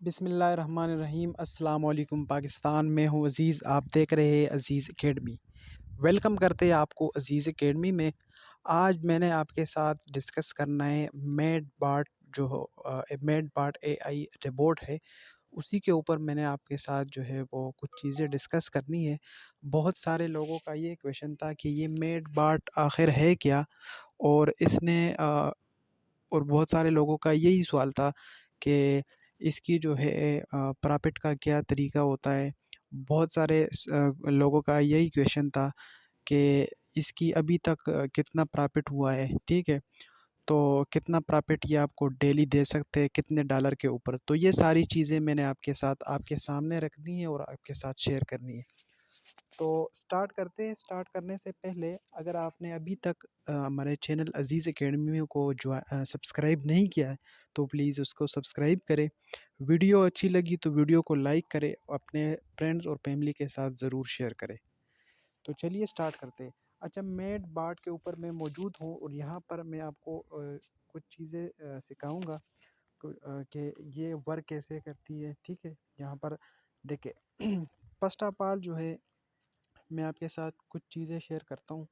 बिस्मिल्लाहिर्रहमानिर्रहीम अस्सलाम वालेकुम पाकिस्तान। मैं हूँ अज़ीज़, आप देख रहे हैं अज़ीज़ एकेडमी। वेलकम करते हैं आपको अज़ीज़ एकेडमी में। आज मैंने आपके साथ डिस्कस करना है मेडबार्ट मेडबार्ट एआई रोबोट है, उसी के ऊपर मैंने आपके साथ जो है वो कुछ चीज़ें डिस्कस करनी है। बहुत सारे लोगों का ये क्वेश्चन था कि ये मेडबार्ट आखिर है क्या, और और बहुत सारे लोगों का यही सवाल था कि इसकी जो है प्रॉफ़िट का क्या तरीका होता है। बहुत सारे लोगों का यही क्वेश्चन था कि इसकी अभी तक कितना प्रॉफ़िट हुआ है, ठीक है? तो कितना प्रॉफ़िट ये आपको डेली दे सकते हैं, कितने डॉलर के ऊपर। तो ये सारी चीज़ें मैंने आपके साथ आपके सामने रखनी है और आपके साथ शेयर करनी है। तो स्टार्ट करते हैं। स्टार्ट करने से पहले अगर आपने अभी तक हमारे चैनल अज़ीज़ एकेडमी को सब्सक्राइब नहीं किया है तो प्लीज़ उसको सब्सक्राइब करें। वीडियो अच्छी लगी तो वीडियो को लाइक करें, अपने फ्रेंड्स और फैमिली के साथ ज़रूर शेयर करें। तो चलिए स्टार्ट करते हैं। अच्छा, मेड बार्ट के ऊपर मैं मौजूद हूँ और यहाँ पर मैं आपको कुछ चीज़ें सिखाऊंगा कि ये वर्क कैसे करती है, ठीक है? यहाँ पर देखिए फर्स्ट ऑफ ऑल जो है मैं आपके साथ कुछ चीज़ें शेयर करता हूँ।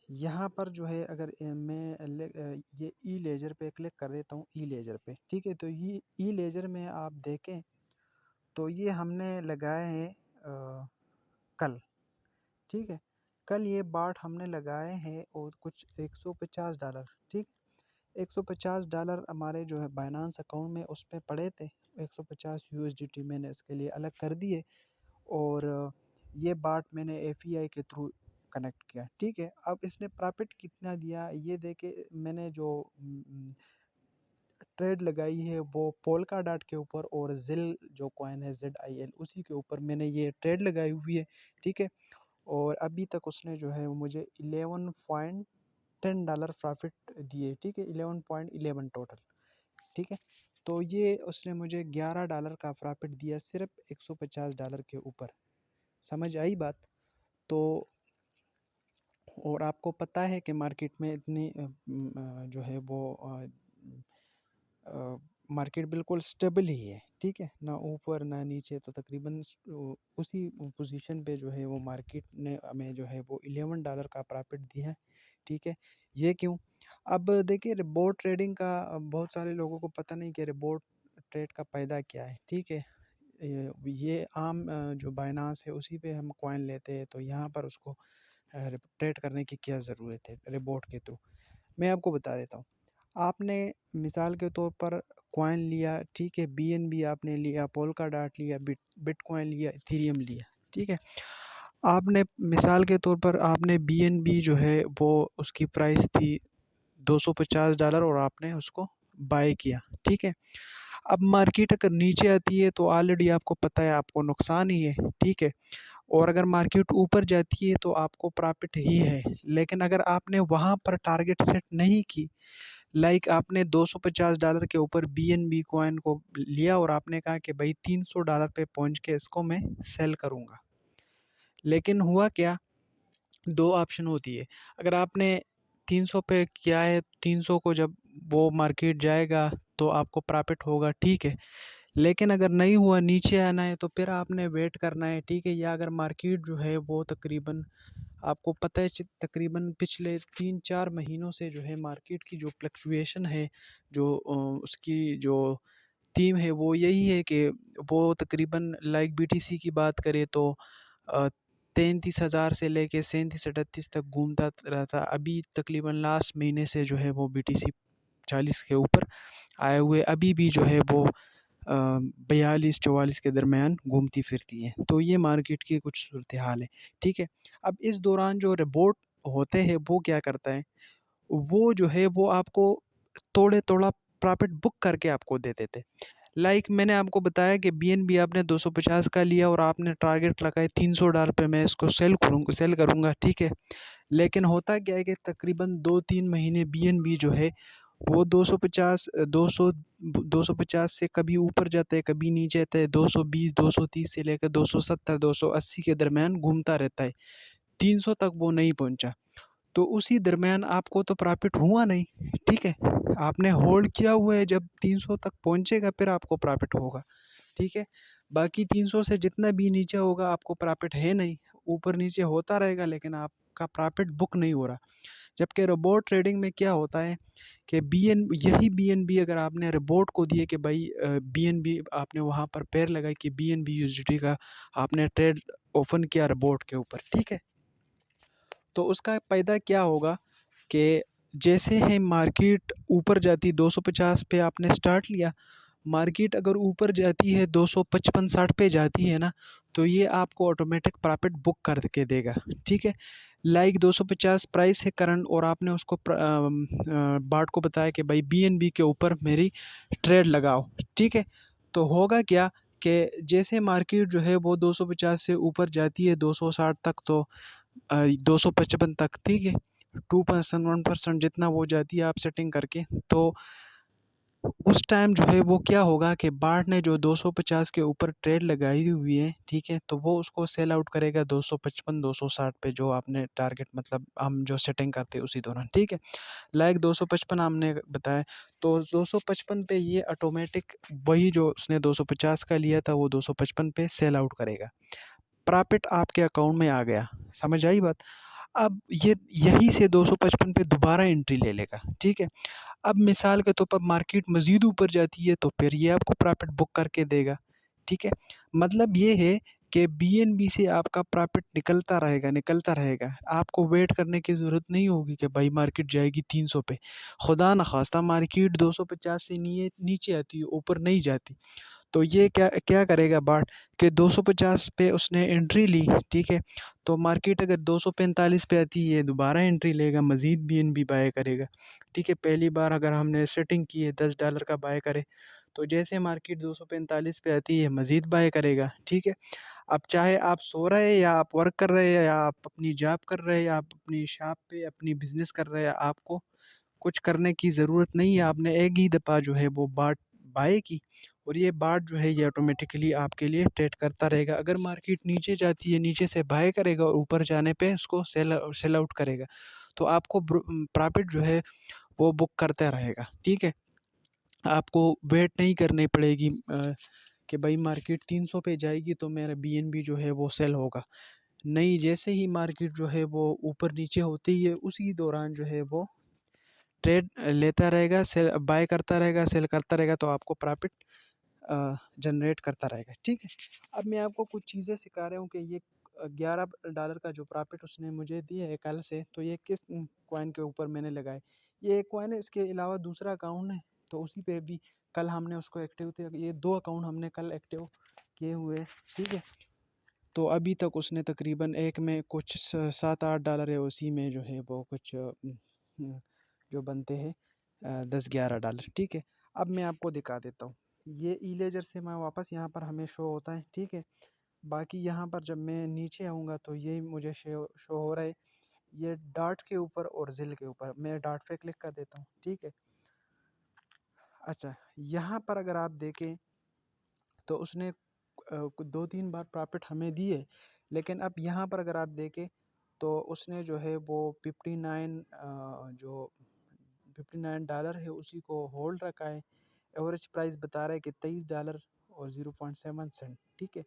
यहाँ पर जो है अगर ये ई लेजर पे क्लिक कर देता हूँ, ई लेजर पे, ठीक है? तो ये ई लेजर में आप देखें तो ये हमने लगाए हैं कल, ठीक है? कल ये बाट हमने लगाए हैं और कुछ $150, ठीक? $150 हमारे जो है बाइनेंस अकाउंट में उस पे पड़े थे। 150 यूएसडीटी मैंने इसके लिए अलग कर दिए और ये बाट मैंने एफईआई के थ्रू कनेक्ट किया, ठीक है? अब इसने प्रॉफिट कितना दिया ये देखे। मैंने जो ट्रेड लगाई है वो पोल्का डॉट के ऊपर और जिल जो कॉइन है ZIL उसी के ऊपर मैंने ये ट्रेड लगाई हुई है, ठीक है? और अभी तक उसने जो है वो मुझे $11.10 प्रॉफिट दिए, ठीक है? 11.11 टोटल, ठीक है? तो ये उसने मुझे $11 का प्रॉफिट दिया सिर्फ $150 के ऊपर। समझ आई बात? तो और आपको पता है कि मार्केट में इतनी जो है वो मार्केट बिल्कुल स्टेबल ही है, ठीक है? ना ऊपर ना नीचे, तो तकरीबन उसी पोजीशन पे जो है वो मार्केट ने हमें जो है वो $11 का प्रॉफिट दिया है, ठीक है? ये क्यों? अब देखिए, रिबोट ट्रेडिंग का बहुत सारे लोगों को पता नहीं कि रिबोट ट्रेड का फ़ायदा क्या है, ठीक है? ये आम जो बाइनांस है उसी पे हम कॉइन लेते हैं, तो यहाँ पर उसको ट्रेड करने की क्या ज़रूरत है रिबोट के थ्रू? मैं आपको बता देता हूँ। आपने मिसाल के तौर पर कॉइन लिया, ठीक है? बीएनबी आपने लिया, पोल्का डॉट लिया, बिटकॉइन लिया, इथेरियम लिया, ठीक है? आपने मिसाल के तौर पर आपने बीएनबी जो है वो उसकी प्राइस थी $250 और आपने उसको बाय किया, ठीक है? अब मार्केट अगर नीचे आती है तो ऑलरेडी आपको पता है आपको नुकसान ही है, ठीक है? और अगर मार्केट ऊपर जाती है तो आपको प्रॉफिट ही है। लेकिन अगर आपने वहाँ पर टारगेट सेट नहीं की, लाइक आपने $250 के ऊपर बीएनबी कॉइन को लिया और आपने कहा कि भाई $300 पे पहुँच के इसको मैं सेल करूँगा। लेकिन हुआ क्या, 2 ऑप्शन होती है। अगर आपने 300 पे किया है, 300 को जब वो मार्केट जाएगा तो आपको प्रॉफिट होगा, ठीक है? लेकिन अगर नहीं हुआ, नीचे आना है, तो फिर आपने वेट करना है, ठीक है? या अगर मार्केट जो है वो तकरीबन आपको पता है तकरीबन पिछले 3-4 महीनों से जो है मार्केट की जो फ्लक्चुएशन है, जो उसकी जो थीम है वो यही है कि वो तकरीबन लाइक बीटीसी की बात करें तो 33,000 से लेके 37-38 तक घूमता रहता। अभी तकरीबन लास्ट महीने से जो है वो बीटीसी 40 के ऊपर आए हुए अभी भी जो है वो 42-44 के दरमियान घूमती फिरती हैं। तो ये मार्केट की कुछ सूरत हाल है, ठीक है? अब इस दौरान जो रोबोट होते हैं वो क्या करता है, वो जो है वो आपको थोड़ा प्रॉफिट बुक करके आपको दे देते। लाइक मैंने आपको बताया कि बीएनबी आपने 250 का लिया और आपने टारगेट लगाए $300 पे मैं इसको सेल करूँगा, ठीक है? लेकिन होता क्या है कि तकरीबन 2-3 महीने बीएनबी जो है वो 250 से कभी ऊपर जाता है, कभी नीचे आता है, 220, 230 से लेकर 270, 280 के दरमियान घूमता रहता है। 300 तक वो नहीं पहुंचा। तो उसी दरमियान आपको तो प्रॉफ़िट हुआ नहीं, ठीक है? आपने होल्ड किया हुआ है, जब 300 तक पहुँचेगा फिर आपको प्रॉफ़िट होगा, ठीक है? बाकी 300 से जितना भी नीचे होगा आपको प्रॉफ़िट है नहीं, ऊपर-नीचे होता रहेगा लेकिन आपका प्रॉफ़िट बुक नहीं हो रहा। जबकि रोबोट ट्रेडिंग में क्या होता है कि बीएनबी अगर आपने रोबोट को दिए कि भाई बीएनबी आपने वहाँ पर पैर लगाई कि बीएनबी यूएसडीटी का आपने ट्रेड ओपन किया रोबोट के ऊपर, ठीक है? तो उसका फ़ायदा क्या होगा कि जैसे ही मार्केट ऊपर जाती 250 पे आपने स्टार्ट लिया, मार्केट अगर ऊपर जाती है 255-60 पे जाती है ना, तो ये आपको ऑटोमेटिक प्रॉफिट बुक करके देगा, ठीक है? लाइक 250 प्राइस है करंट और आपने उसको बार्ट को बताया कि भाई बीएनबी के ऊपर मेरी ट्रेड लगाओ, ठीक है? तो होगा क्या कि जैसे मार्केट जो है वो 250 से ऊपर जाती है 260 तक, तो 255 तक, ठीक है? 2% 1% जितना वो जाती है आप सेटिंग करके, तो उस टाइम जो है वो क्या होगा कि बार्ट ने जो 250 के ऊपर ट्रेड लगाई हुई है, ठीक है? तो वो उसको सेल आउट करेगा 255 260 पे, जो आपने टारगेट मतलब हम जो सेटिंग करते हैं उसी दौरान, ठीक है? लाइक 255 हमने बताया, तो 255 पे ये ऑटोमेटिक वही जो उसने 250 का लिया था वो 255 पे सेल आउट करेगा। प्रॉफिट आपके अकाउंट में आ गया, समझ आई बात? अब ये यहीं से 255 पे दोबारा एंट्री ले लेगा, ठीक है? अब मिसाल के तौर पर मार्केट मज़ीद ऊपर जाती है तो फिर ये आपको प्रॉफिट बुक करके देगा, ठीक है? मतलब ये है कि बीएनबी से आपका प्रॉफिट निकलता रहेगा। आपको वेट करने की ज़रूरत नहीं होगी कि भाई मार्केट जाएगी 300 पे। खुदा न ख़ास्ता मार्केट 250 से नीचे आती है, ऊपर नहीं जाती। तो ये क्या क्या करेगा बाट कि 250 पे उसने एंट्री ली, ठीक है? तो मार्केट अगर 245 पे आती है दोबारा एंट्री लेगा, मज़ीद बीएनबी बाय करेगा, ठीक है? पहली बार अगर हमने सेटिंग की है $10 का बाय करे, तो जैसे मार्केट 245 पे आती है मज़ीद बाय करेगा, ठीक है? अब चाहे आप सो रहे हैं या आप वर्क कर रहे हैं या आप अपनी जॉब कर रहे हैं या आप अपनी शॉप पे अपनी बिज़नेस कर रहे हैं, आपको कुछ करने की ज़रूरत नहीं है। आपने एक ही दफ़ा जो है वो बाट बाय की और ये बाट जो है ये ऑटोमेटिकली आपके लिए ट्रेड करता रहेगा। अगर मार्केट नीचे जाती है, नीचे से बाय करेगा और ऊपर जाने पे उसको सेल आउट करेगा। तो आपको प्रॉफ़िट जो है वो बुक करता रहेगा, ठीक है? आपको वेट नहीं करनी पड़ेगी कि भाई मार्केट 300 पे जाएगी तो मेरा बीएनबी जो है वो सेल होगा। नहीं, जैसे ही मार्केट जो है वो ऊपर-नीचे होती है उसी दौरान जो है वो ट्रेड लेता रहेगा, सेल बाय करता रहेगा, सेल करता रहेगा, तो आपको प्रॉफ़िट जनरेट करता रहेगा, ठीक है? अब मैं आपको कुछ चीज़ें सिखा रहा हूँ कि ये $11 का जो प्रॉफ़िट उसने मुझे दिए है कल से, तो ये किस कॉइन के ऊपर मैंने लगाए। ये एक कॉइन है, इसके अलावा दूसरा अकाउंट है, तो उसी पे भी कल हमने उसको एक्टिव थे, ये 2 अकाउंट हमने कल एक्टिव किए हुए हैं, ठीक है? तो अभी तक उसने तकरीबन एक में कुछ 7-8 डॉलर है, उसी में जो है वो कुछ जो बनते हैं 10-11 डॉलर, ठीक है? अब मैं आपको दिखा देता हूँ। ये ई-लेजर से मैं वापस यहाँ पर हमें शो होता है, ठीक है? बाकी यहाँ पर जब मैं नीचे आऊँगा तो ये मुझे शो हो रहा है, ये डॉट के ऊपर और ज़िल के ऊपर। मैं डॉट पे क्लिक कर देता हूँ, ठीक है? अच्छा, यहाँ पर अगर आप देखें तो उसने 2-3 बार प्रॉफ़िट हमें दिए, लेकिन अब यहाँ पर अगर आप देखें तो उसने जो है वो 59 जो $59 है उसी को होल्ड रखा है। एवरेज प्राइस बता रहा है कि $23 और 0.7 सेंट, ठीक है?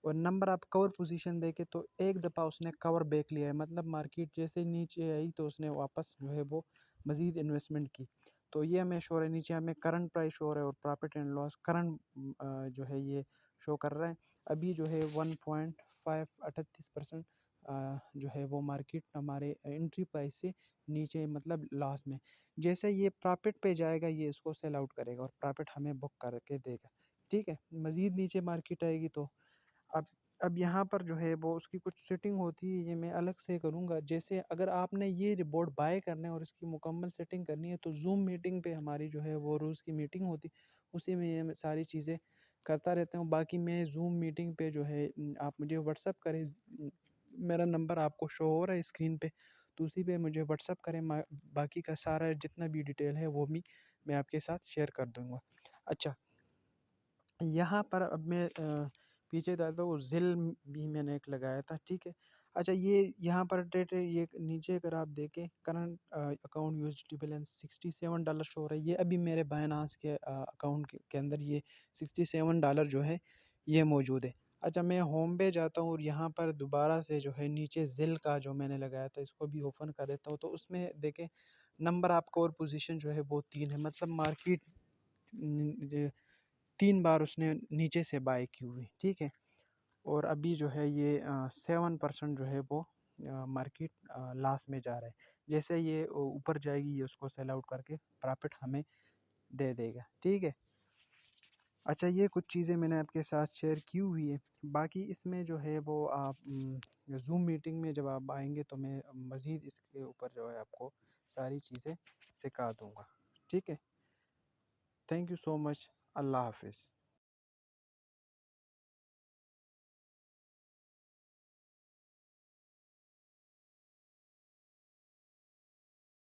और नंबर आप कवर पोजीशन देखें तो एक दफ़ा उसने कवर बैक लिया है, मतलब मार्केट जैसे नीचे आई तो उसने वापस जो है वो मज़ीद इन्वेस्टमेंट की। तो ये हमें शो हो रहा है, नीचे हमें करंट प्राइस शो हो रहा है और प्रॉफिट एंड लॉस करंट जो है ये शो कर रहा है। अभी जो है 1.538% जो है वो मार्केट हमारे एंट्री प्राइस से नीचे मतलब लॉस में। जैसे ये प्रॉफिट पे जाएगा ये इसको सेल आउट करेगा और प्रॉफिट हमें बुक करके देगा, ठीक है? मज़ीद नीचे मार्केट आएगी तो अब अब यहाँ पर जो है वो उसकी कुछ सेटिंग होती है, ये मैं अलग से करूँगा। जैसे अगर आपने ये रिपोर्ट बाय करना है और इसकी मुकम्मल सेटिंग करनी है तो ज़ूम मीटिंग पे हमारी जो है वो रोज़ की मीटिंग होती, उसी में ये मैं सारी चीज़ें करता रहता हूँ। बाकी मैं ज़ूम मीटिंग पे जो है आप मुझे व्हाट्सएप करें, मेरा नंबर आपको शो हो रहा है स्क्रीन पे, तो उसी पे मुझे व्हाट्सएप करें, बाकी का सारा जितना भी डिटेल है वो भी मैं आपके साथ शेयर कर दूँगा। अच्छा, यहाँ पर अब मैं पीछे जाता हूँ, ज़िल भी मैंने एक लगाया था, ठीक है? अच्छा, ये यहाँ पर डेट ये नीचे अगर आप देखें, current account USD balance $67 show हो रहा है। ये अभी मेरे बायनांस के अकाउंट के अंदर ये $67 जो है ये मौजूद है। अच्छा, मैं होम पे जाता हूँ और यहाँ पर दोबारा से जो है नीचे ज़ेल का जो मैंने लगाया था इसको भी ओपन कर देता हूँ, तो उसमें देखें नंबर आपको और पोजीशन जो है वो 3 है, मतलब मार्केट 3 बार उसने नीचे से बाय की हुई, ठीक है। और अभी जो है ये 7% जो है वो मार्केट लॉस में जा रहा है। जैसे ये ऊपर जाएगी ये उसको सेल आउट करके प्रॉफिट हमें दे देगा, ठीक है। अच्छा, ये कुछ चीज़ें मैंने आपके साथ शेयर की हुई है। बाकी इसमें जो है वो आप ज़ूम मीटिंग में जब आप आएंगे तो मैं मज़ीद इसके ऊपर जो है आपको सारी चीज़ें सिखा दूँगा, ठीक है। Thank you so much. अल्लाह हाफ़िज़।